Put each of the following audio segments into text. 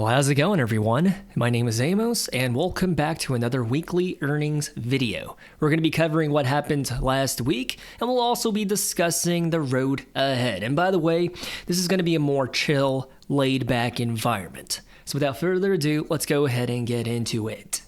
Well, how's it going, everyone? My name is Amos, and welcome back to another weekly earnings video. We're going to be covering what happened last week, and we'll also be discussing the road ahead. And by the way, this is going to be a more chill, laid-back environment. So without further ado, let's go ahead and get into it.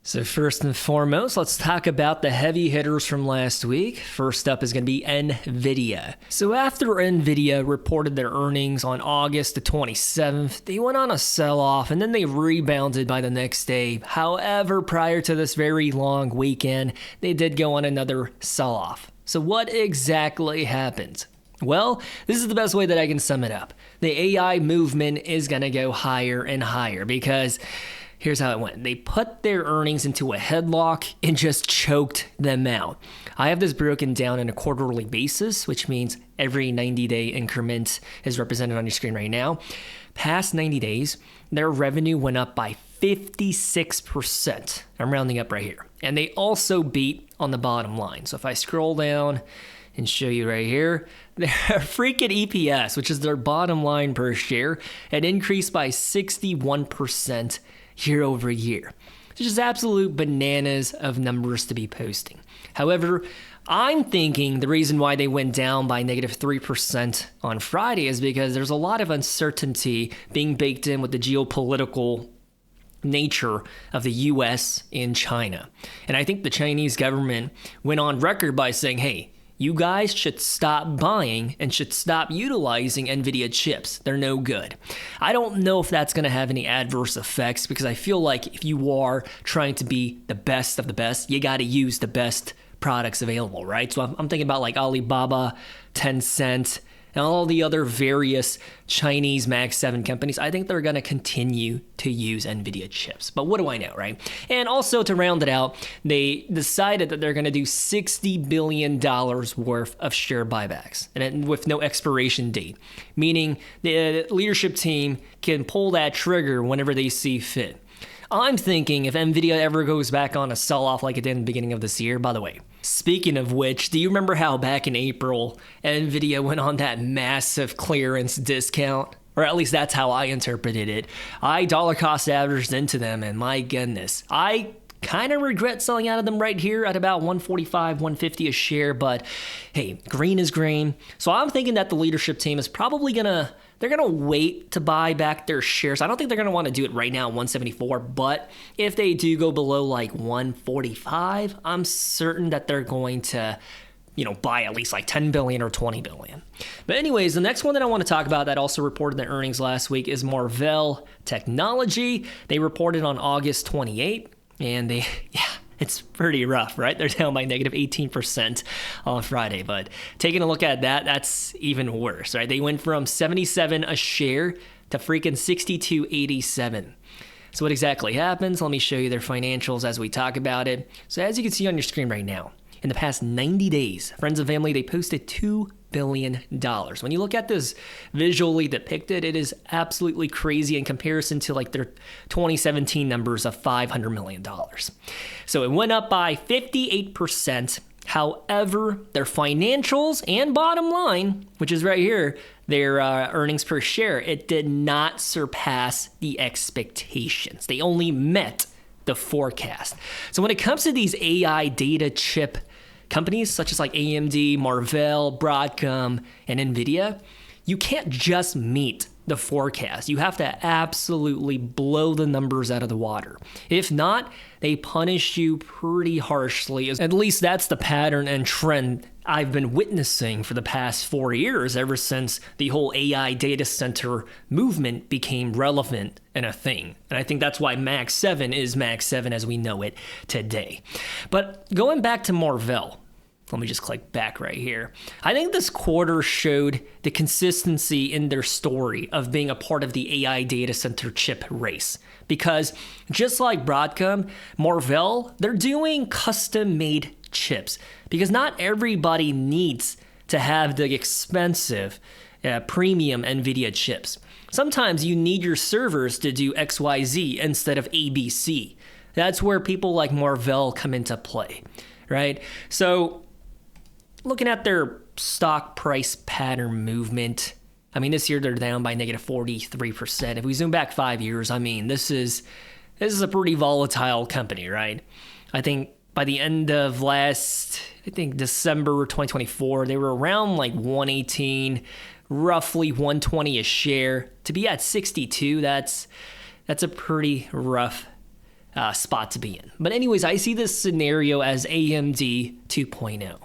So first and foremost, let's talk about the heavy hitters from last week. First up is going to be Nvidia. So after Nvidia reported their earnings on August the 27th, they went on a sell-off and then they rebounded by the next day. However, prior to this very long weekend, they did go on another sell-off. So what exactly happened? Well, this is the best way that I can sum it up. The AI movement is going to go higher and higher because here's how it went. They put their earnings into a headlock and just choked them out. I have this broken down on a quarterly basis, which means every 90-day increment is represented on your screen right now. Past 90 days, their revenue went up by 56%. I'm rounding up right here. And they also beat on the bottom line. So if I scroll down and show you right here, their freaking EPS, which is their bottom line per share, had increased by 61% year over year, which is absolute bananas of numbers to be posting. However, I'm thinking the reason why they went down by negative 3% on Friday is because there's a lot of uncertainty being baked in with the geopolitical nature of the US and China. And I think the Chinese government went on record by saying, hey, you guys should stop buying and should stop utilizing Nvidia chips. They're no good. I don't know if that's going to have any adverse effects because I feel like if you are trying to be the best of the best, you got to use the best products available, right? So I'm thinking about like Alibaba, Tencent, and all the other various Chinese Mag 7 companies. I think they're going to continue to use Nvidia chips. But what do I know, right? And also to round it out, they decided that they're going to do $60 billion worth of share buybacks and with no expiration date, meaning the leadership team can pull that trigger whenever they see fit. I'm thinking if Nvidia ever goes back on a sell-off like it did in the beginning of this year, by the way, speaking of which, do you remember how back in April, Nvidia went on that massive clearance discount? Or at least that's how I interpreted it. I dollar cost averaged into them, and my goodness, I kind of regret selling out of them right here at about $145, $150 a share, but hey, green is green. So I'm thinking that the leadership team is probably they're gonna wait to buy back their shares. I don't think they're gonna want to do it right now at 174, but if they do go below like 145, I'm certain that they're going to buy at least like 10 billion or 20 billion. But anyways, the next one that I want to talk about that also reported their earnings last week is Marvell Technology. They reported on August 28th. And it's pretty rough, right? They're down by negative 18% on Friday. But taking a look at that, that's even worse, right? They went from 77 a share to freaking 62.87. So what exactly happens? Let me show you their financials as we talk about it. So as you can see on your screen right now, in the past 90 days, friends and family, they posted $2 billion. When you look at this visually depicted, it is absolutely crazy in comparison to like their 2017 numbers of $500 million. So it went up by 58%. However, their financials and bottom line, which is right here, their earnings per share, it did not surpass the expectations. They only met the forecast. So when it comes to these AI data chip companies such as like AMD, Marvell, Broadcom, and Nvidia, you can't just meet the forecast. You have to absolutely blow the numbers out of the water. If not, they punish you pretty harshly. At least that's the pattern and trend I've been witnessing for the past 4 years, ever since the whole AI data center movement became relevant and a thing. And I think that's why Mag 7 is Mag 7 as we know it today. But going back to Marvell, let me just click back right here. I think this quarter showed the consistency in their story of being a part of the AI data center chip race. Because just like Broadcom, Marvell, they're doing custom-made chips. Because not everybody needs to have the expensive premium Nvidia chips. Sometimes you need your servers to do XYZ instead of ABC. That's where people like Marvell come into play, right? So looking at their stock price pattern movement, I mean, this year they're down by negative 43%. If we zoom back 5 years, I mean, this is a pretty volatile company, right? I think by the end of December 2024, they were around like 118, roughly 120 a share. To be at 62, that's a pretty rough spot to be in. But anyways, I see this scenario as AMD 2.0.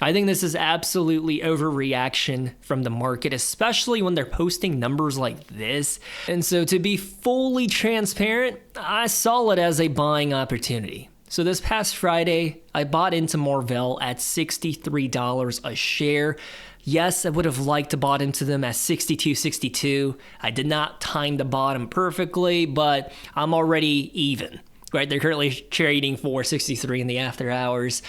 I think this is absolutely overreaction from the market, especially when they're posting numbers like this. And so to be fully transparent, I saw it as a buying opportunity. So this past Friday, I bought into Marvell at $63 a share. Yes, I would have liked to bought into them at 62.62. I did not time the bottom perfectly, but I'm already even, right? They're currently trading for 63 in the after hours.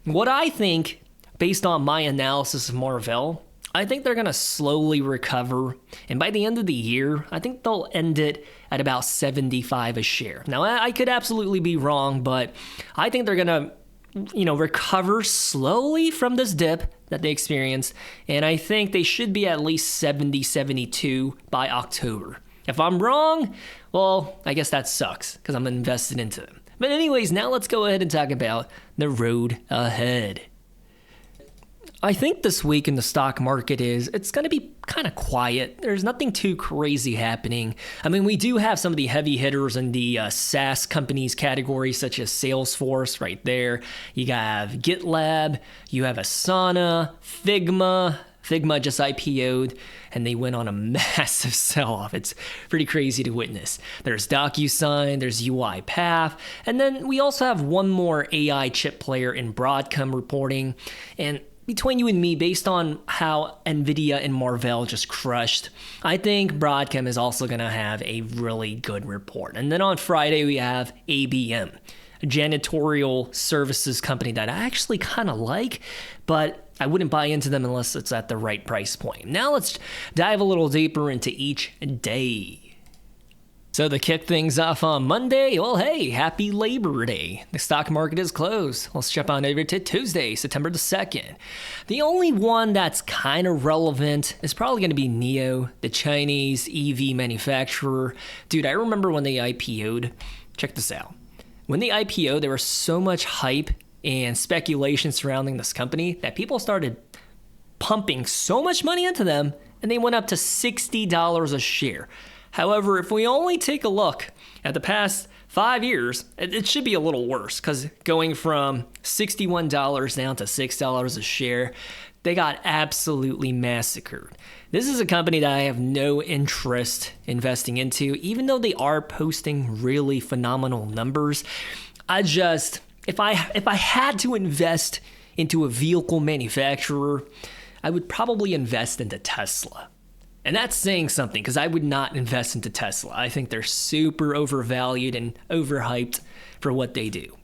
What I think, based on my analysis of Marvell, I think they're going to slowly recover. And by the end of the year, I think they'll end it at about 75 a share. Now, I could absolutely be wrong, but I think they're going to, recover slowly from this dip that they experienced. And I think they should be at least 70, 72 by October. If I'm wrong, well, I guess that sucks because I'm invested into them. But anyways, now let's go ahead and talk about the road ahead. I think this week in the stock market it's going to be kind of quiet. There's nothing too crazy happening. I mean, we do have some of the heavy hitters in the SaaS companies category, such as Salesforce right there. You have GitLab, you have Asana, Figma. Figma just IPO'd, and they went on a massive sell-off. It's pretty crazy to witness. There's DocuSign, there's UiPath, and then we also have one more AI chip player in Broadcom reporting. And between you and me, based on how Nvidia and Marvell just crushed, I think Broadcom is also going to have a really good report. And then on Friday, we have ABM, a janitorial services company that I actually kind of like, but I wouldn't buy into them unless it's at the right price point. Now let's dive a little deeper into each day. So to kick things off on Monday, well, hey, happy Labor Day. The stock market is closed. Let's jump on over to Tuesday, September the 2nd. The only one that's kind of relevant is probably going to be NIO, the Chinese EV manufacturer. Dude, I remember when they IPO'd. Check this out. When they IPO'd, there was so much hype and speculation surrounding this company that people started pumping so much money into them, and they went up to $60 a share. However, if we only take a look at the past 5 years, it should be a little worse, because going from $61 down to $6 a share, they got absolutely massacred. This is a company that I have no interest investing into, even though they are posting really phenomenal numbers. If I had to invest into a vehicle manufacturer, I would probably invest into Tesla. And that's saying something, because I would not invest into Tesla. I think they're super overvalued and overhyped for what they do.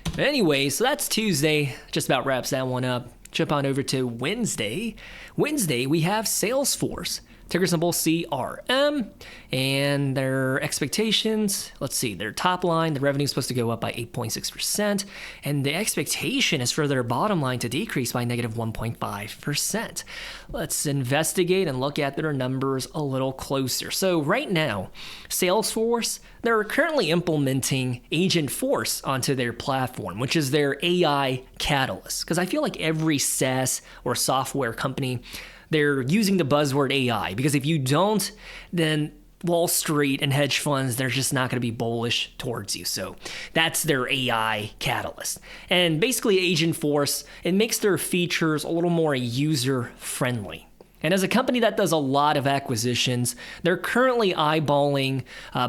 But anyway, so that's Tuesday. Just about wraps that one up. Jump on over to Wednesday. Wednesday, we have Salesforce. Ticker symbol CRM, and their expectations, let's see, their top line, the revenue is supposed to go up by 8.6%, and the expectation is for their bottom line to decrease by negative 1.5%. Let's investigate and look at their numbers a little closer. So right now, Salesforce, they're currently implementing Agentforce onto their platform, which is their AI catalyst, because I feel like every SaaS or software company, they're using the buzzword AI, because if you don't, then Wall Street and hedge funds, they're just not going to be bullish towards you. So that's their AI catalyst. And basically Agentforce, it makes their features a little more user-friendly. And as a company that does a lot of acquisitions, they're currently eyeballing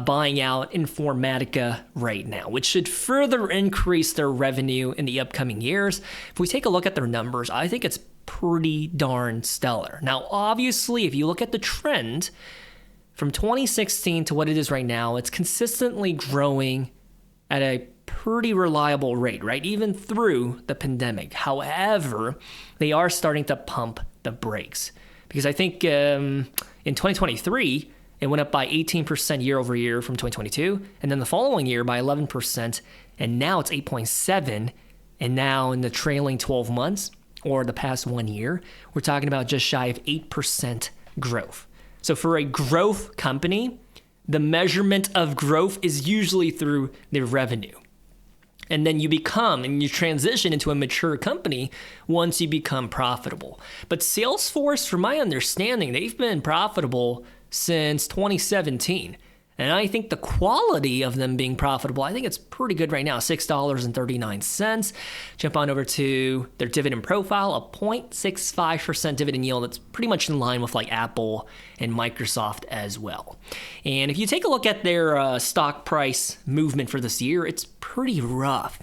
buying out Informatica right now, which should further increase their revenue in the upcoming years. If we take a look at their numbers, I think it's pretty darn stellar. Now, obviously, if you look at the trend from 2016 to what it is right now, it's consistently growing at a pretty reliable rate, right? Even through the pandemic. However, they are starting to pump the brakes, because I think in 2023, it went up by 18% year over year from 2022, and then the following year by 11%, and now it's 8.7%, and now in the trailing 12 months, or the past 1 year, we're talking about just shy of 8% growth. So for a growth company, the measurement of growth is usually through their revenue. And then you transition into a mature company once you become profitable. But Salesforce, from my understanding, they've been profitable since 2017. And I think the quality of them being profitable, I think it's pretty good right now, $6.39. Jump on over to their dividend profile, a 0.65% dividend yield. That's pretty much in line with like Apple and Microsoft as well. And if you take a look at their stock price movement for this year, it's pretty rough.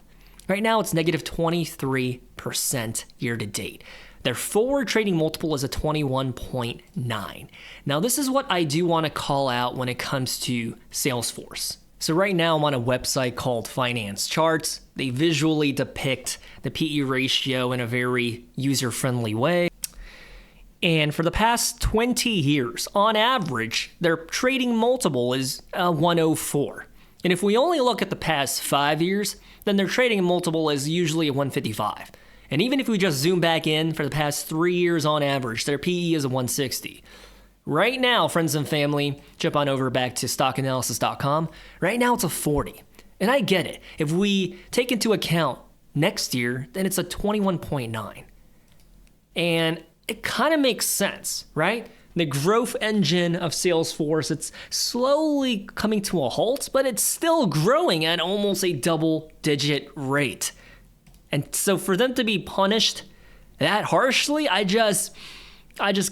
Right now, it's negative 23% year to date. Their forward trading multiple is a 21.9. Now, this is what I do want to call out when it comes to Salesforce. So right now, I'm on a website called Finance Charts. They visually depict the PE ratio in a very user-friendly way. And for the past 20 years, on average, their trading multiple is 104. And if we only look at the past 5 years, then their trading multiple is usually a 155. And even if we just zoom back in for the past 3 years on average, their PE is a 160. Right now, friends and family, jump on over back to stockanalysis.com. Right now, it's a 40. And I get it. If we take into account next year, then it's a 21.9. And it kind of makes sense, right? The growth engine of Salesforce, it's slowly coming to a halt, but it's still growing at almost a double-digit rate. And so for them to be punished that harshly, I just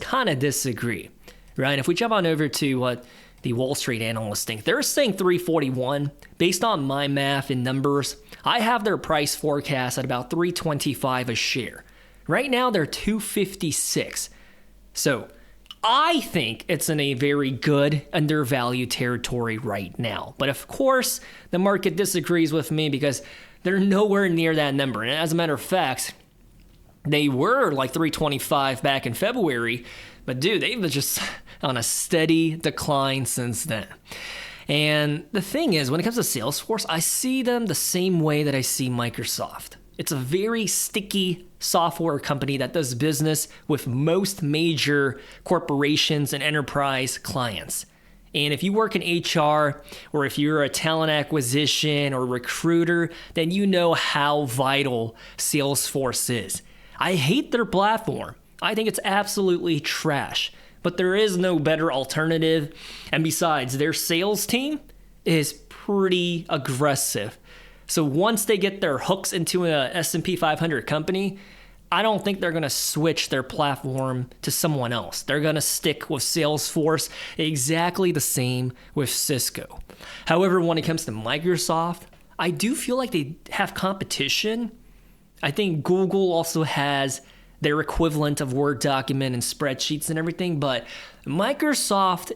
kind of disagree, right? If we jump on over to what the Wall Street analysts think, they're saying 341. Based on my math and numbers, I have their price forecast at about 325 a share. Right now, they're 256. So I think it's in a very good undervalued territory right now. But of course, the market disagrees with me because they're nowhere near that number. And as a matter of fact, they were like 325 back in February, but dude, they've been just on a steady decline since then. And the thing is, when it comes to Salesforce, I see them the same way that I see Microsoft. It's a very sticky software company that does business with most major corporations and enterprise clients. And if you work in HR, or if you're a talent acquisition or recruiter, then you know how vital Salesforce is. I hate their platform. I think it's absolutely trash, but there is no better alternative. And besides, their sales team is pretty aggressive. So once they get their hooks into a S&P 500 company, I don't think they're going to switch their platform to someone else. They're going to stick with Salesforce, exactly the same with Cisco. However, when it comes to Microsoft, I do feel like they have competition. I think Google also has their equivalent of Word document and spreadsheets and everything, but Microsoft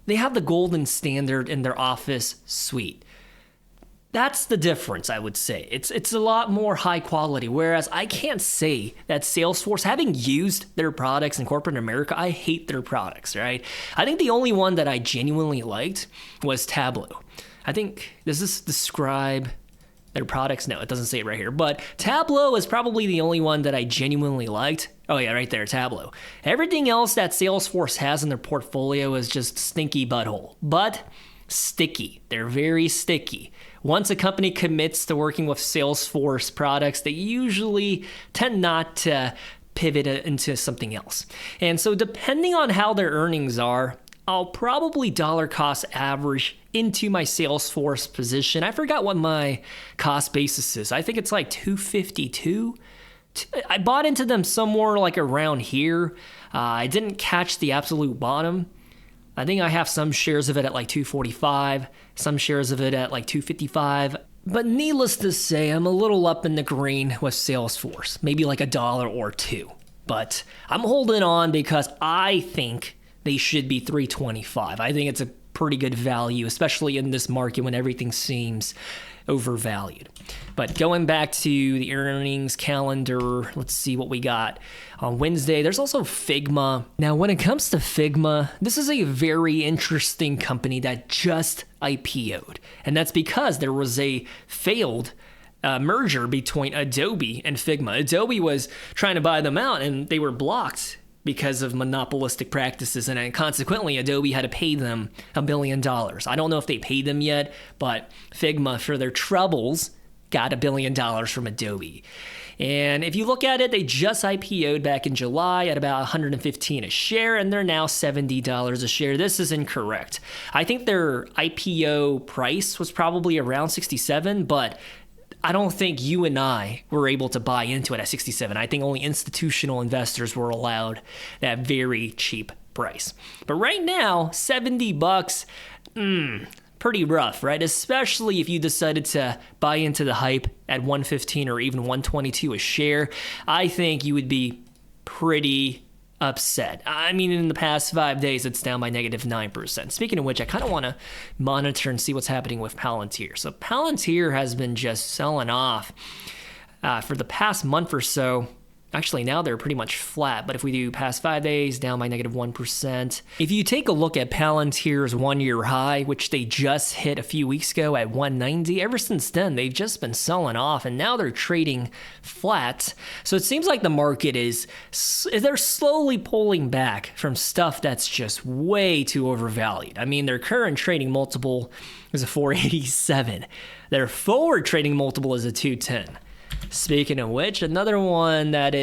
they have the golden standard in their Office suite. That's the difference, I would say. It's a lot more high quality, whereas I can't say that Salesforce, having used their products in corporate America, I hate their products, right? I think the only one that I genuinely liked was Tableau. I think, does this describe their products? No, it doesn't say it right here, but Tableau is probably the only one that I genuinely liked. Oh yeah, right there, Tableau. Everything else that Salesforce has in their portfolio is just stinky butthole, but sticky. They're very sticky. Once a company commits to working with Salesforce products, they usually tend not to pivot into something else. And so depending on how their earnings are, I'll probably dollar cost average into my Salesforce position. I forgot what my cost basis is. I think it's like 252. I bought into them somewhere like around here. I didn't catch the absolute bottom. I think I have some shares of it at like 245, some shares of it at like 255. But needless to say, I'm a little up in the green with Salesforce, maybe like $1 or $2. But I'm holding on because I think they should be 325. I think it's a pretty good value, especially in this market when everything seems overvalued. But going back to the earnings calendar, let's see what we got. On Wednesday, there's also Figma. Now, when it comes to Figma, this is a very interesting company that just IPO'd. And that's because there was a failed merger between Adobe and Figma. Adobe was trying to buy them out and they were blocked because of monopolistic practices, and consequently Adobe had to pay them $1 billion. I don't know if they paid them yet, but Figma, for their troubles, got $1 billion from Adobe. And if you look at it, they just IPO'd back in July at about $115 a share, and they're now $70 a share. This is incorrect. I think their IPO price was probably around 67, but I don't think you and I were able to buy into it at 67. I think only institutional investors were allowed that very cheap price. But right now, $70, pretty rough, right? Especially if you decided to buy into the hype at 115 or even 122 a share. I think you would be pretty upset. I mean, in the past 5 days, it's down by -9%. Speaking of which, I kind of want to monitor and see what's happening with Palantir. So Palantir has been just selling off for the past month or so. Actually, now they're pretty much flat, but if we do past 5 days, down by -1%. If you take a look at Palantir's one-year high, which they just hit a few weeks ago at 190, ever since then, they've just been selling off, and now they're trading flat. So it seems like the market they're slowly pulling back from stuff that's just way too overvalued. I mean, their current trading multiple is a 487. Their forward trading multiple is a 210. Speaking of which, another one that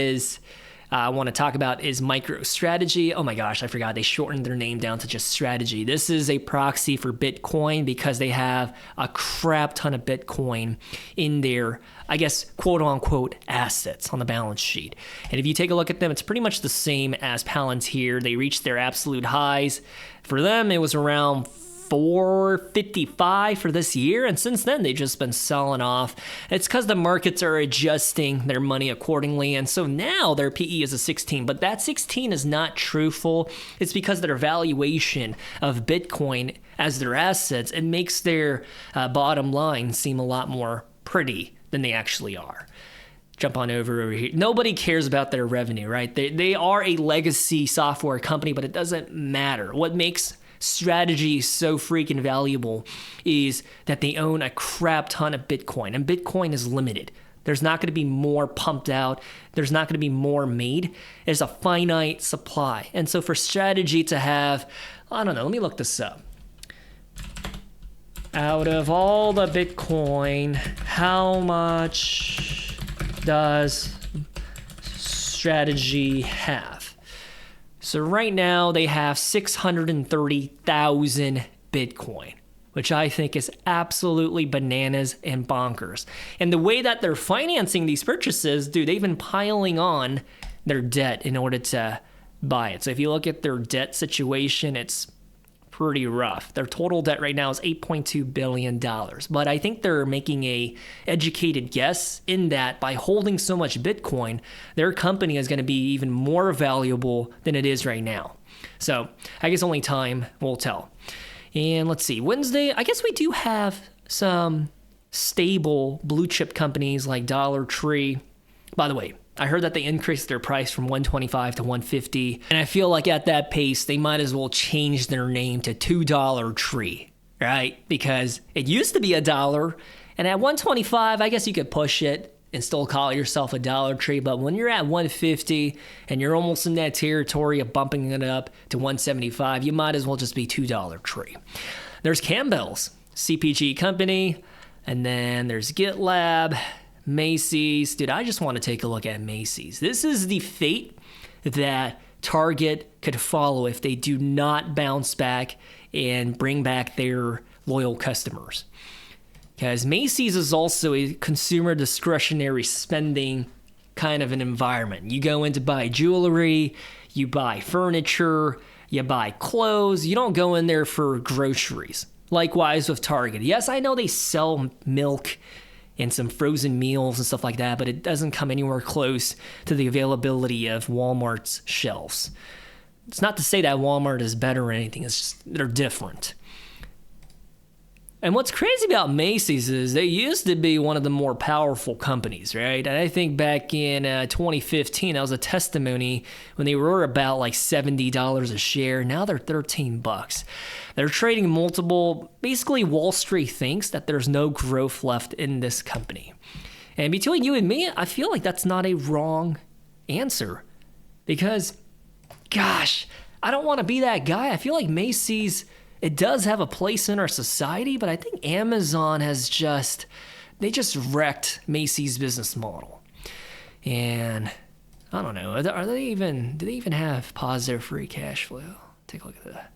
I want to talk about is MicroStrategy. Oh my gosh, I forgot. They shortened their name down to just Strategy. This is a proxy for Bitcoin because they have a crap ton of Bitcoin in their, I guess, quote unquote, assets on the balance sheet. And if you take a look at them, it's pretty much the same as Palantir. They reached their absolute highs. For them, it was around 455 for this year, and since then they've just been selling off. It's because the markets are adjusting their money accordingly, and so now their PE is a 16, but that 16 is not truthful. It's because their valuation of Bitcoin as their assets, it makes their bottom line seem a lot more pretty than they actually are. Jump on over here. Nobody cares about their revenue, right? They are a legacy software company, but it doesn't matter. What makes Strategy so freaking valuable is that they own a crap ton of Bitcoin, and Bitcoin is limited. There's not going to be more pumped out. There's not going to be more made. There's a finite supply. And so for Strategy to have, I don't know, let me look this up. Out of all the Bitcoin, how much does Strategy have? So right now they have 630,000 Bitcoin, which I think is absolutely bananas and bonkers. And the way that they're financing these purchases, dude, they've been piling on their debt in order to buy it. So if you look at their debt situation, it's pretty rough. Their total debt right now is $8.2 billion. But I think they're making a educated guess in that by holding so much Bitcoin, their company is going to be even more valuable than it is right now. So I guess only time will tell. And let's see, Wednesday, I guess we do have some stable blue chip companies like Dollar Tree. By the way, I heard that they increased their price from $125 to $150, and I feel like at that pace, they might as well change their name to $2 Tree, right? Because it used to be $1, and at $125, I guess you could push it and still call yourself a Dollar Tree, but when you're at $150 and you're almost in that territory of bumping it up to $175, you might as well just be $2 Tree. There's Campbell's, CPG company, and then there's GitLab, Macy's. Dude, I just want to take a look at Macy's. This is the fate that Target could follow if they do not bounce back and bring back their loyal customers. Because Macy's is also a consumer discretionary spending kind of an environment. You go in to buy jewelry, you buy furniture, you buy clothes. You don't go in there for groceries. Likewise with Target. Yes, I know they sell milk and some frozen meals and stuff like that, but it doesn't come anywhere close to the availability of Walmart's shelves. It's not to say that Walmart is better or anything, it's just they're different. And what's crazy about Macy's is they used to be one of the more powerful companies, right? And I think back in 2015, that was a testimony when they were about like $70 a share. Now they're $13. They're trading multiple. Basically, Wall Street thinks that there's no growth left in this company. And between you and me, I feel like that's not a wrong answer. Because gosh, I don't want to be that guy. I feel like Macy's, it does have a place in our society, but I think Amazon they just wrecked Macy's business model. And I don't know, do they even have positive free cash flow? Take a look at that.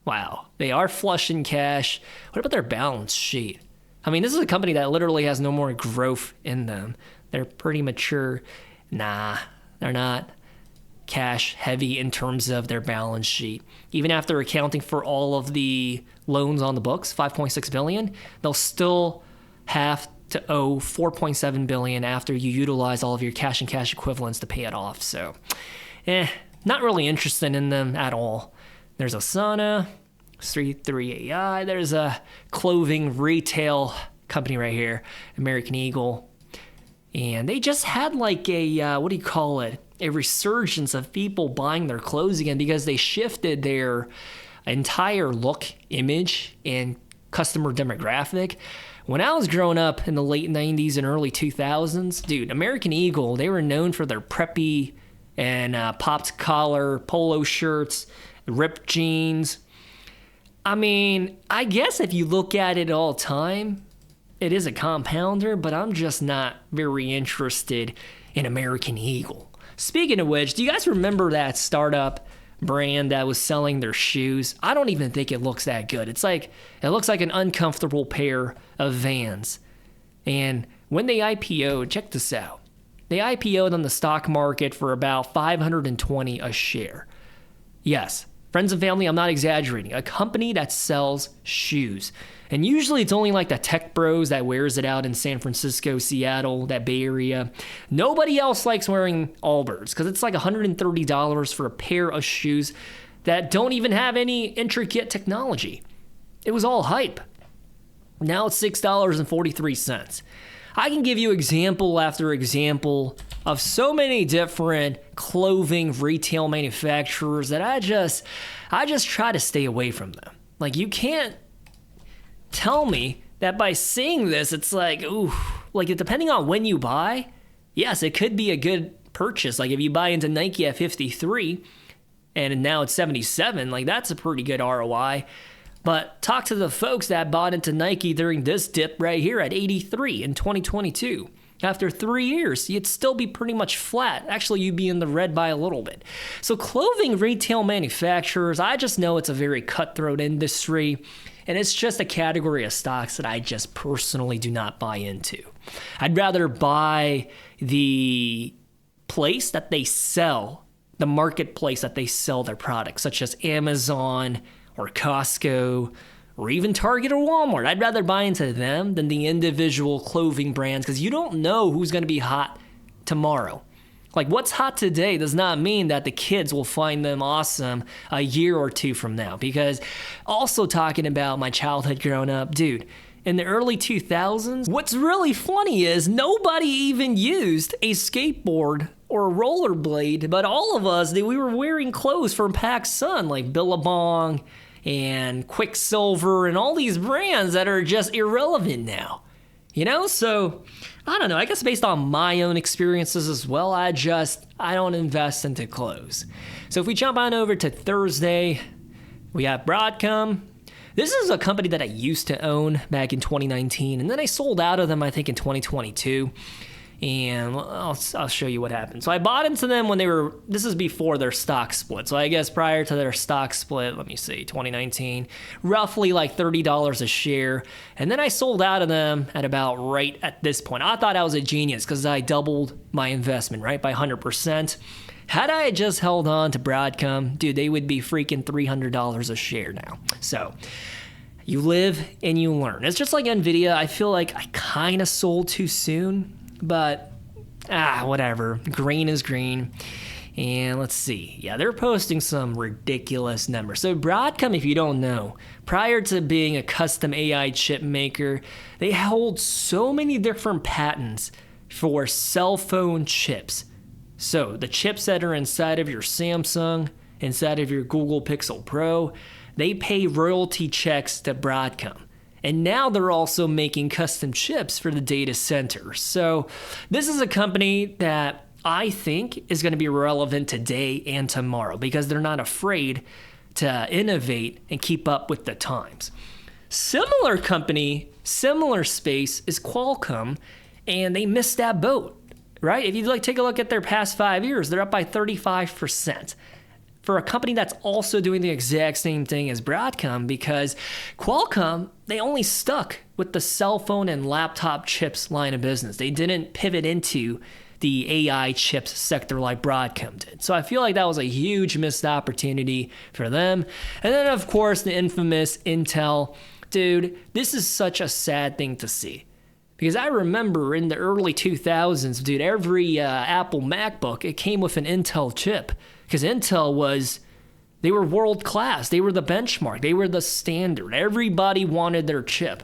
Wow, they are flush in cash. What about their balance sheet? I mean, this is a company that literally has no more growth in them. They're pretty mature. Nah, they're not cash heavy in terms of their balance sheet. Even after accounting for all of the loans on the books, $5.6 billion, they'll still have to owe $4.7 billion after you utilize all of your cash and cash equivalents to pay it off. So, not really interested in them at all. There's Asana, C3AI. There's a clothing retail company right here, American Eagle. And they just had like a, a resurgence of people buying their clothes again because they shifted their entire look, image, and customer demographic. When I was growing up in the late 90s and early 2000s, dude, American Eagle, they were known for their preppy and popped collar polo shirts, ripped jeans. I mean, I guess if you look at it all time, it is a compounder, but I'm just not very interested in American Eagle. Speaking of which, do you guys remember that startup brand that was selling their shoes? I don't even think it looks that good. It looks like an uncomfortable pair of Vans. And when they IPO'd, check this out. They IPO'd on the stock market for about $520 a share. Yes, friends and family, I'm not exaggerating. A company that sells shoes. And usually it's only like the tech bros that wears it out in San Francisco, Seattle, that Bay Area. Nobody else likes wearing Allbirds because it's like $130 for a pair of shoes that don't even have any intricate technology. It was all hype. Now it's $6.43. I can give you example after example of so many different clothing retail manufacturers that I just try to stay away from them. Like, you can't tell me that by seeing this, it's like, ooh, like depending on when you buy, yes, it could be a good purchase. Like if you buy into Nike at 53 and now it's 77, like that's a pretty good ROI. But talk to the folks that bought into Nike during this dip right here at 83 in 2022. After 3 years, you'd still be pretty much flat. Actually, you'd be in the red by a little bit. So clothing retail manufacturers, I just know it's a very cutthroat industry, and it's just a category of stocks that I just personally do not buy into. I'd rather buy the place that they sell, the marketplace that they sell their products, such as Amazon or Costco, or even Target or Walmart. I'd rather buy into them than the individual clothing brands because you don't know who's going to be hot tomorrow. Like what's hot today does not mean that the kids will find them awesome a year or two from now. Because also talking about my childhood growing up, dude, in the early 2000s, what's really funny is nobody even used a skateboard or a rollerblade, but all of us, we were wearing clothes from PacSun like Billabong and Quicksilver and all these brands that are just irrelevant now. You know, so I don't know. I guess based on my own experiences as well, I don't invest into clothes. So if we jump on over to Thursday, we have Broadcom. This is a company that I used to own back in 2019, and then I sold out of them, I think, in 2022. And I'll show you what happened. So I bought into them when this is before their stock split. So I guess prior to their stock split, let me see, 2019, roughly like $30 a share. And then I sold out of them at about right at this point. I thought I was a genius because I doubled my investment, right, by 100%. Had I just held on to Broadcom, dude, they would be freaking $300 a share now. So you live and you learn. It's just like Nvidia. I feel like I kind of sold too soon. But, whatever. Green is green. And let's see. Yeah, they're posting some ridiculous numbers. So Broadcom, if you don't know, prior to being a custom AI chip maker, they hold so many different patents for cell phone chips. So the chips that are inside of your Samsung, inside of your Google Pixel Pro, they pay royalty checks to Broadcom. And now they're also making custom chips for the data center. So this is a company that I think is going to be relevant today and tomorrow because they're not afraid to innovate and keep up with the times. Similar company, similar space is Qualcomm, and they missed that boat, right? If you take a look at their past 5 years, they're up by 35%. For a company that's also doing the exact same thing as Broadcom, because Qualcomm, they only stuck with the cell phone and laptop chips line of business. They didn't pivot into the AI chips sector like Broadcom did. So I feel like that was a huge missed opportunity for them. And then, of course, the infamous Intel. Dude, this is such a sad thing to see. Because I remember in the early 2000s, dude, every Apple MacBook, it came with an Intel chip. Because Intel they were world class. They were the benchmark. They were the standard. Everybody wanted their chip.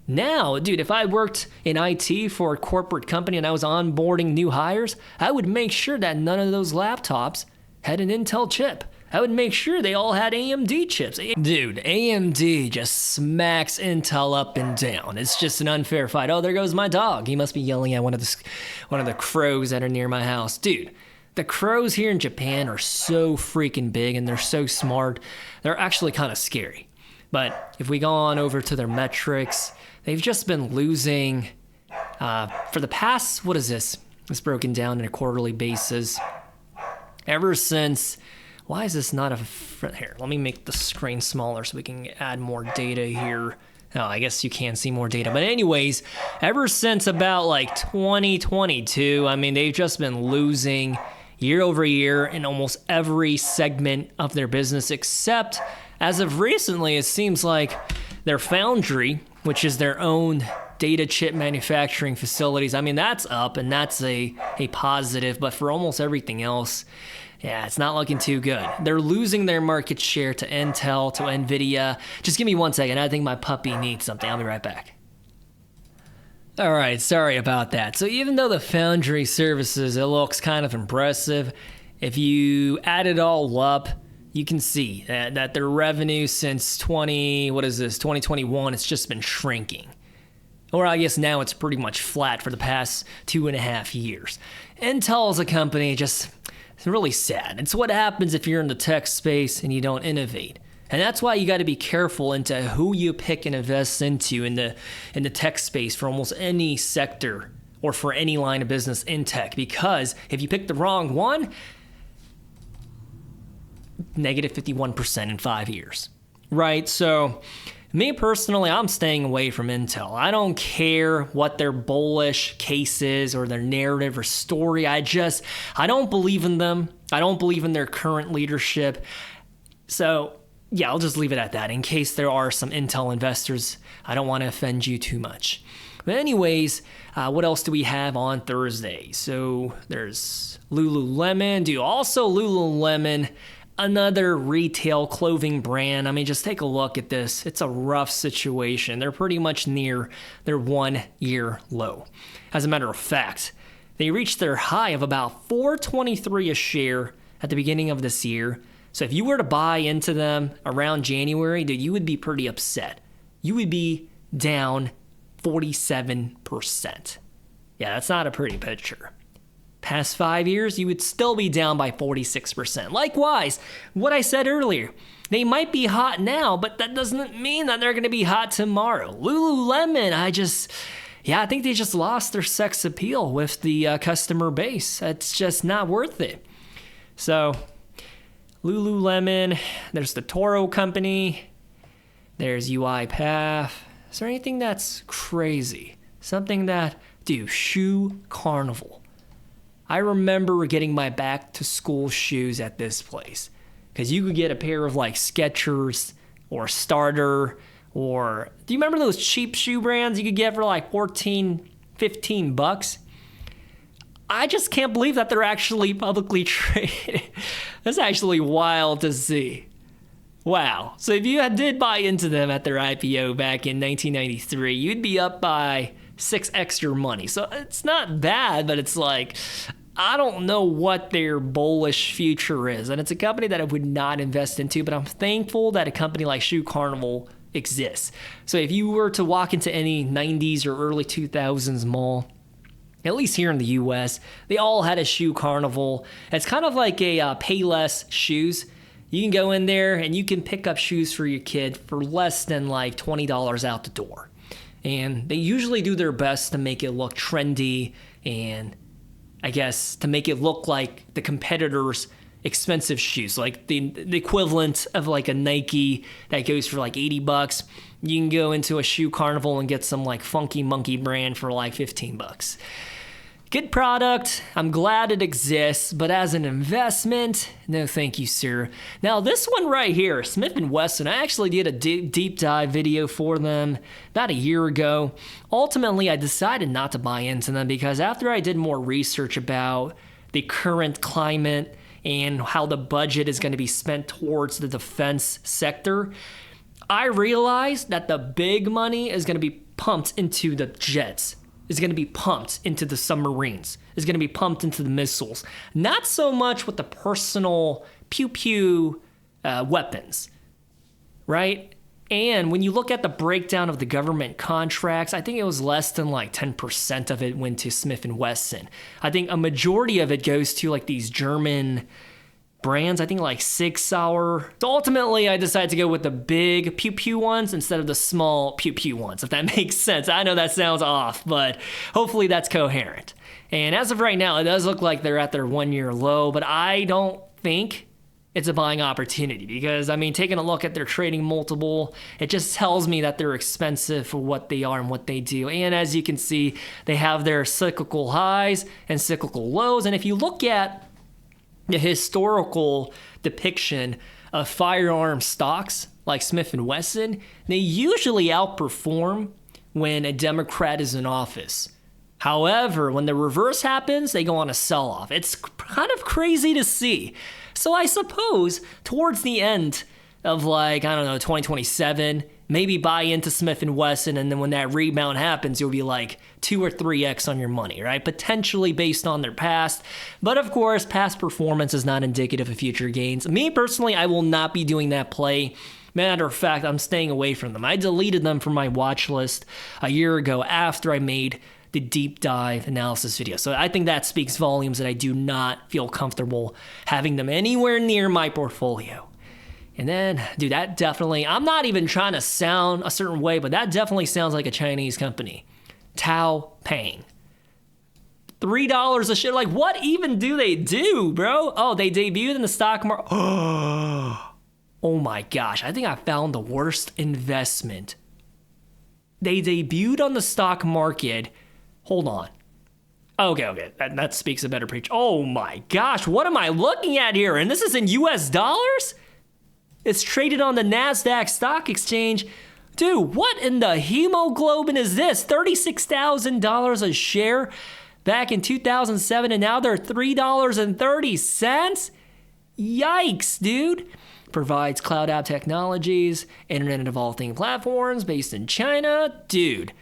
Now, dude, if I worked in IT for a corporate company and I was onboarding new hires, I would make sure that none of those laptops had an Intel chip. I would make sure they all had AMD chips. Dude, AMD just smacks Intel up and down. It's just an unfair fight. Oh, there goes my dog. He must be yelling at one of the crows that are near my house. Dude, the crows here in Japan are so freaking big and they're so smart. They're actually kind of scary. But if we go on over to their metrics, they've just been losing for the past, what is this? It's broken down on a quarterly basis. Ever since, why is this not here, let me make the screen smaller so we can add more data here. Oh, I guess you can see more data. But anyways, ever since about 2022, I mean, they've just been losing year over year in almost every segment of their business, except as of recently, it seems like their foundry, which is their own data chip manufacturing facilities, I mean, that's up and that's a positive, but for almost everything else, yeah, it's not looking too good. They're losing their market share to Intel, to Nvidia. Just give me 1 second. I think my puppy needs something. I'll be right back. All right, sorry about that. So even though the foundry services, it looks kind of impressive, if you add it all up, you can see that their revenue since 2021, it's just been shrinking. Or I guess now it's pretty much flat for the past 2.5 years. Intel is a company it's really sad. It's what happens if you're in the tech space and you don't innovate. And that's why you got to be careful into who you pick and invest into in the tech space for almost any sector or for any line of business in tech. Because if you pick the wrong one, negative 51% in 5 years, right? So me personally, I'm staying away from Intel. I don't care what their bullish case is or their narrative or story. I don't believe in them. I don't believe in their current leadership. So yeah, I'll just leave it at that. In case there are some Intel investors, I don't want to offend you too much. But anyways, what else do we have on Thursday? So there's Lululemon. Lululemon, another retail clothing brand. I mean, just take a look at this. It's a rough situation. They're pretty much near their 1-year low. As a matter of fact, they reached their high of about $4.23 a share at the beginning of this year. So if you were to buy into them around January, dude, you would be pretty upset. You would be down 47%. Yeah, that's not a pretty picture. Past 5 years, you would still be down by 46%. Likewise, what I said earlier, they might be hot now, but that doesn't mean that they're going to be hot tomorrow. Lululemon, I think they just lost their sex appeal with the customer base. It's just not worth it. So Lululemon, there's the Toro company, there's UiPath. Is there anything that's crazy? Something Shoe Carnival. I remember getting my back to school shoes at this place because you could get a pair of Skechers or Starter, or do you remember those cheap shoe brands you could get for $14, $15? I just can't believe that they're actually publicly traded. That's actually wild to see. Wow. So if you did buy into them at their IPO back in 1993, you'd be up by 6x your money. So it's not bad, but it's I don't know what their bullish future is. And it's a company that I would not invest into, but I'm thankful that a company like Shoe Carnival exists. So if you were to walk into any 90s or early 2000s mall, at least here in the US, they all had a shoe carnival. It's kind of like a Payless shoes. You can go in there and you can pick up shoes for your kid for less than like $20 out the door. And they usually do their best to make it look trendy and I guess to make it look like the competitors' expensive shoes, like the equivalent of like a Nike that goes for like $80. You can go into a shoe carnival and get some like funky monkey brand for like $15. Good product. I'm glad it exists, but as an investment, no thank you, sir. Now this one right here, Smith & Wesson, I actually did a deep dive video for them about a year ago. Ultimately, I decided not to buy into them because after I did more research about the current climate and how the budget is going to be spent towards the defense sector, I realized that the big money is going to be pumped into the jets, is going to be pumped into the submarines, is going to be pumped into the missiles. Not so much with the personal pew-pew weapons, right? And when you look at the breakdown of the government contracts, I think it was less than like 10% of it went to Smith & Wesson. I think a majority of it goes to like these German brands, I think like 6 Sauer. So ultimately, I decided to go with the big pew-pew ones instead of the small pew-pew ones, if that makes sense. I know that sounds off, but hopefully that's coherent. And as of right now, it does look like they're at their 1-year low, but I don't think it's a buying opportunity because, I mean, taking a look at their trading multiple, it just tells me that they're expensive for what they are and what they do. And as you can see, they have their cyclical highs and cyclical lows. And if you look at the historical depiction of firearm stocks like Smith & Wesson, they usually outperform when a Democrat is in office. However, when the reverse happens, they go on a sell-off. It's kind of crazy to see. So I suppose towards the end of 2027, maybe buy into Smith & Wesson, and then when that rebound happens, you'll be like 2 or 3x on your money, right? Potentially based on their past. But of course, past performance is not indicative of future gains. Me personally, I will not be doing that play. Matter of fact, I'm staying away from them. I deleted them from my watch list a year ago after I made the deep dive analysis video. So I think that speaks volumes that I do not feel comfortable having them anywhere near my portfolio. And then, dude, that definitely, I'm not even trying to sound a certain way, but that definitely sounds like a Chinese company. Tao Pang. $3 a share. Like, what even do they do, bro? Oh, they debuted in the stock market. Oh my gosh, I think I found the worst investment. They debuted on the stock market. Hold on. Okay. That speaks a better preach. Oh my gosh, what am I looking at here? And this is in US dollars? It's traded on the NASDAQ stock exchange. Dude, what in the hemoglobin is this? $36,000 a share back in 2007, and now they're $3.30? Yikes, dude. Provides cloud app technologies, Internet of All Things platforms based in China. Dude,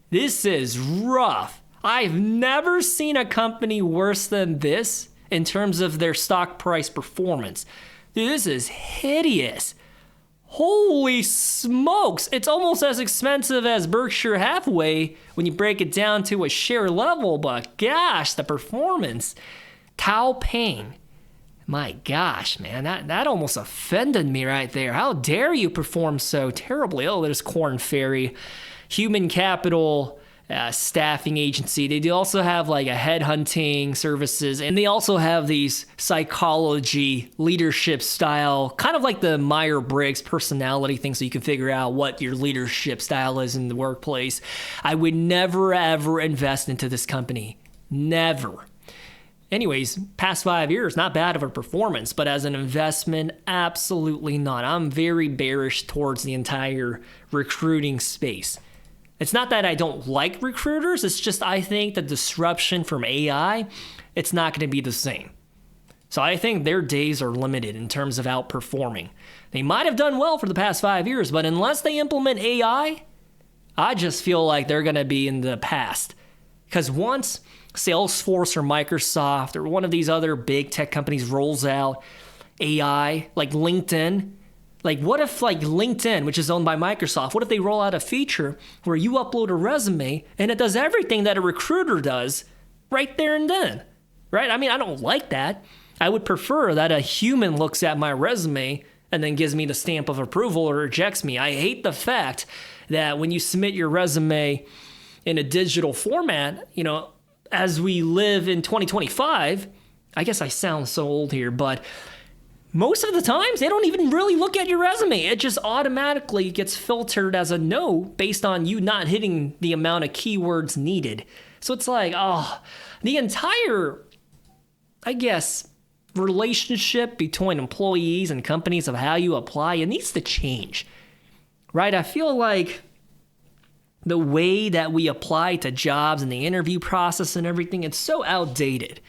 this is rough. I've never seen a company worse than this in terms of their stock price performance. Dude, this is hideous. Holy smokes. It's almost as expensive as Berkshire Hathaway when you break it down to a share level, but gosh, the performance. Tao Pang. My gosh, man, that almost offended me right there. How dare you perform so terribly? Oh, there's Korn Ferry, human capital staffing agency. They do also have like a headhunting services, and they also have these psychology leadership style, kind of like the Myers-Briggs personality thing, so you can figure out what your leadership style is in the workplace. I would never ever invest into this company. Never. Anyways, past 5 years, not bad of a performance, but as an investment, absolutely not. I'm very bearish towards the entire recruiting space. It's not that I don't like recruiters, it's just I think the disruption from AI, it's not going to be the same. So I think their days are limited in terms of outperforming. They might have done well for the past 5 years, but unless they implement AI, I just feel like they're going to be in the past. Because once Salesforce or Microsoft or one of these other big tech companies rolls out AI, like LinkedIn, like what if like LinkedIn, which is owned by Microsoft, what if they roll out a feature where you upload a resume and it does everything that a recruiter does, right there and then, right? I mean, I don't like that. I would prefer that a human looks at my resume and then gives me the stamp of approval or rejects me. I hate the fact that when you submit your resume in a digital format, as we live in 2025, I guess I sound so old here, but most of the times they don't even really look at your resume. It just automatically gets filtered as a no based on you not hitting the amount of keywords needed. So it's like, the entire, I guess, relationship between employees and companies of how you apply, it needs to change, right? I feel like the way that we apply to jobs and the interview process and everything, it's so outdated.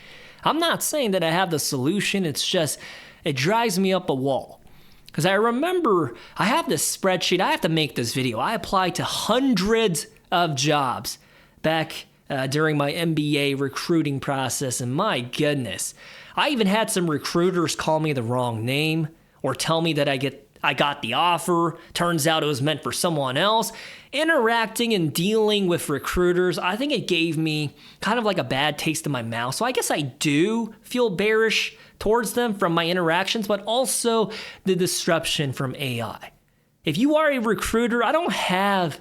I'm not saying that I have the solution. It's just, it drives me up a wall. Because I remember, I have this spreadsheet. I have to make this video. I applied to hundreds of jobs back during my MBA recruiting process. And my goodness, I even had some recruiters call me the wrong name or tell me that I got the offer. Turns out it was meant for someone else. Interacting and dealing with recruiters, I think it gave me kind of like a bad taste in my mouth. So I guess I do feel bearish towards them from my interactions, but also the disruption from AI. If you are a recruiter, I don't have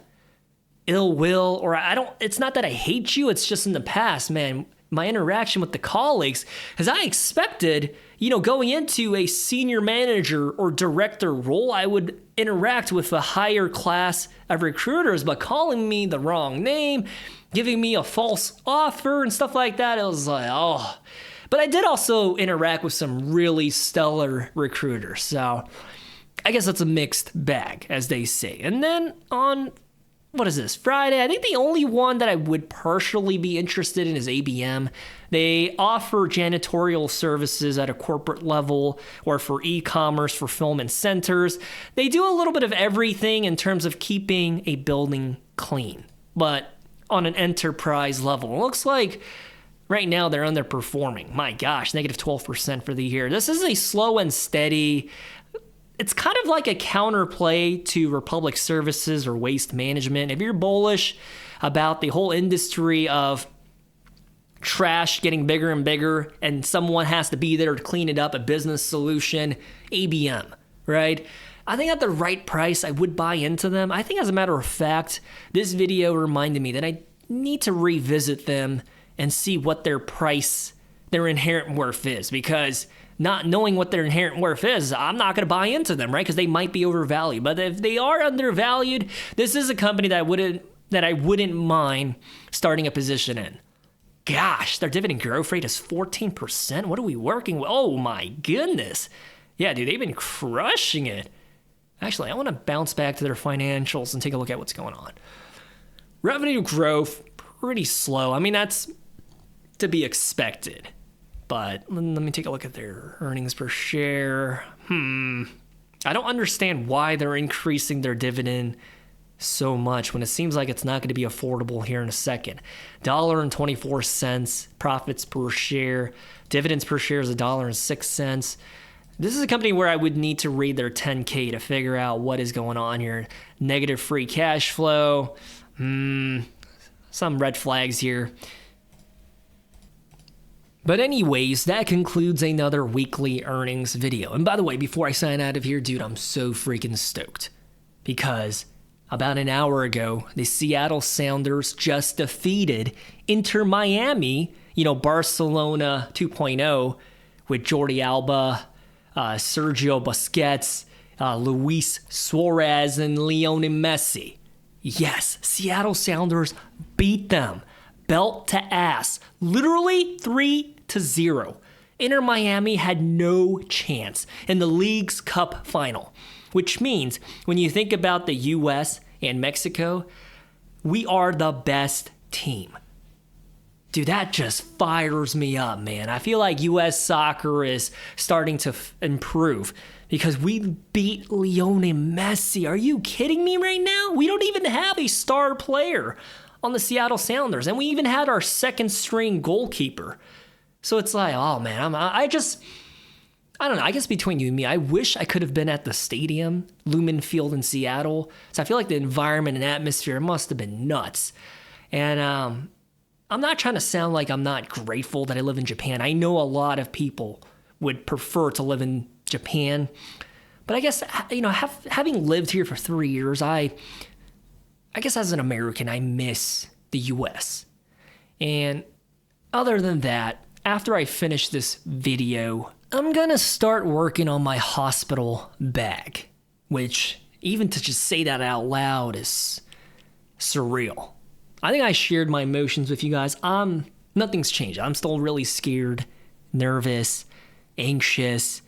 ill will, or it's not that I hate you, it's just in the past, man, my interaction with the colleagues, because I expected, going into a senior manager or director role, I would interact with a higher class of recruiters, but calling me the wrong name, giving me a false offer and stuff like that, it was like, But I did also interact with some really stellar recruiters, so I guess that's a mixed bag, as they say. And then on Friday, I think the only one that I would partially be interested in is ABM. They offer janitorial services at a corporate level or for e-commerce fulfillment centers. They do a little bit of everything in terms of keeping a building clean, but on an enterprise level. It looks like right now they're underperforming. My gosh, negative 12% for the year. This is a slow and steady. It's kind of like a counterplay to Republic Services or Waste Management. If you're bullish about the whole industry of trash getting bigger and bigger and someone has to be there to clean it up, a business solution, ABM, right? I think at the right price, I would buy into them. I think as a matter of fact, this video reminded me that I need to revisit them and see what their inherent worth is, because not knowing what their inherent worth is, I'm not going to buy into them, right? Because they might be overvalued. But if they are undervalued, this is a company that I wouldn't mind starting a position in. Gosh, their dividend growth rate is 14%. What are we working with? Oh my goodness. Yeah, dude, they've been crushing it. Actually, I want to bounce back to their financials and take a look at what's going on. Revenue growth, pretty slow. I mean, that's to be expected. But let me take a look at their earnings per share. I don't understand why they're increasing their dividend so much when it seems like it's not going to be affordable here in a second. $1.24 profits per share. Dividends per share is $1.06. This is a company where I would need to read their 10K to figure out what is going on here. Negative free cash flow. Some red flags here. But anyways, that concludes another weekly earnings video. And by the way, before I sign out of here, dude, I'm so freaking stoked. Because about an hour ago, the Seattle Sounders just defeated Inter Miami, Barcelona 2.0 with Jordi Alba, Sergio Busquets, Luis Suarez, and Lionel Messi. Yes, Seattle Sounders beat them. Belt to ass. Literally 3-0. Inter Miami had no chance in the League's Cup final, which means when you think about the U.S. and Mexico, we are the best team. Dude, that just fires me up, man. I feel like U.S. soccer is starting to improve because we beat Lionel Messi. Are you kidding me right now? We don't even have a star player on the Seattle Sounders, and we even had our second string goalkeeper. So it's like, oh man, I don't know. I guess between you and me, I wish I could have been at the stadium, Lumen Field in Seattle. So I feel like the environment and atmosphere must have been nuts. And I'm not trying to sound like I'm not grateful that I live in Japan. I know a lot of people would prefer to live in Japan, but I guess, having lived here for 3 years, I guess as an American, I miss the US. And other than that, after I finish this video, I'm gonna start working on my hospital bag, which even to just say that out loud is surreal. I think I shared my emotions with you guys. Nothing's changed. I'm still really scared, nervous, anxious.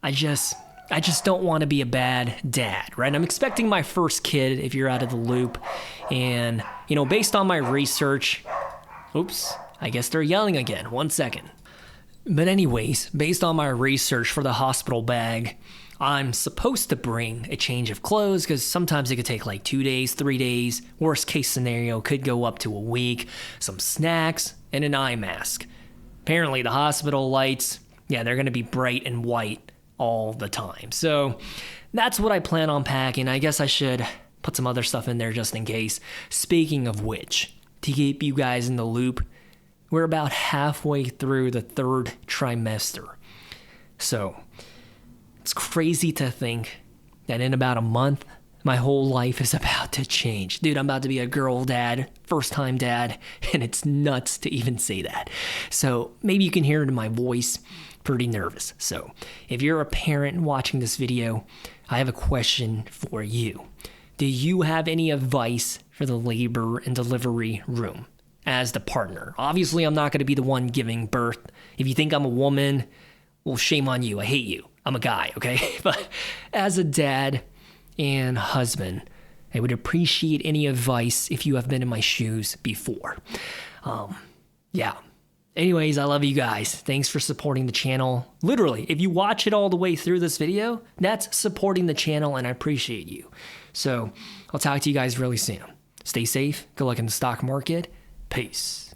I just don't want to be a bad dad, right? I'm expecting my first kid, if you're out of the loop. And, based on my research, oops, I guess they're yelling again. 1 second. But anyways, based on my research for the hospital bag, I'm supposed to bring a change of clothes because sometimes it could take like 2 days, 3 days. Worst case scenario could go up to a week. Some snacks and an eye mask. Apparently the hospital lights, they're going to be bright and white all the time. So that's what I plan on packing. I guess I should put some other stuff in there just in case. Speaking of which, to keep you guys in the loop, we're about halfway through the 3rd trimester. So it's crazy to think that in about a month, my whole life is about to change. Dude, I'm about to be a girl dad, first-time dad, and it's nuts to even say that. So maybe you can hear it in my voice, pretty nervous. So if you're a parent watching this video, I have a question for you. Do you have any advice for the labor and delivery room as the partner? Obviously, I'm not going to be the one giving birth. If you think I'm a woman, well, shame on you. I hate you. I'm a guy, okay? But as a dad and husband, I would appreciate any advice if you have been in my shoes before. Anyways, I love you guys. Thanks for supporting the channel. Literally, if you watch it all the way through this video, that's supporting the channel, and I appreciate you. So I'll talk to you guys really soon. Stay safe. Good luck in the stock market. Peace.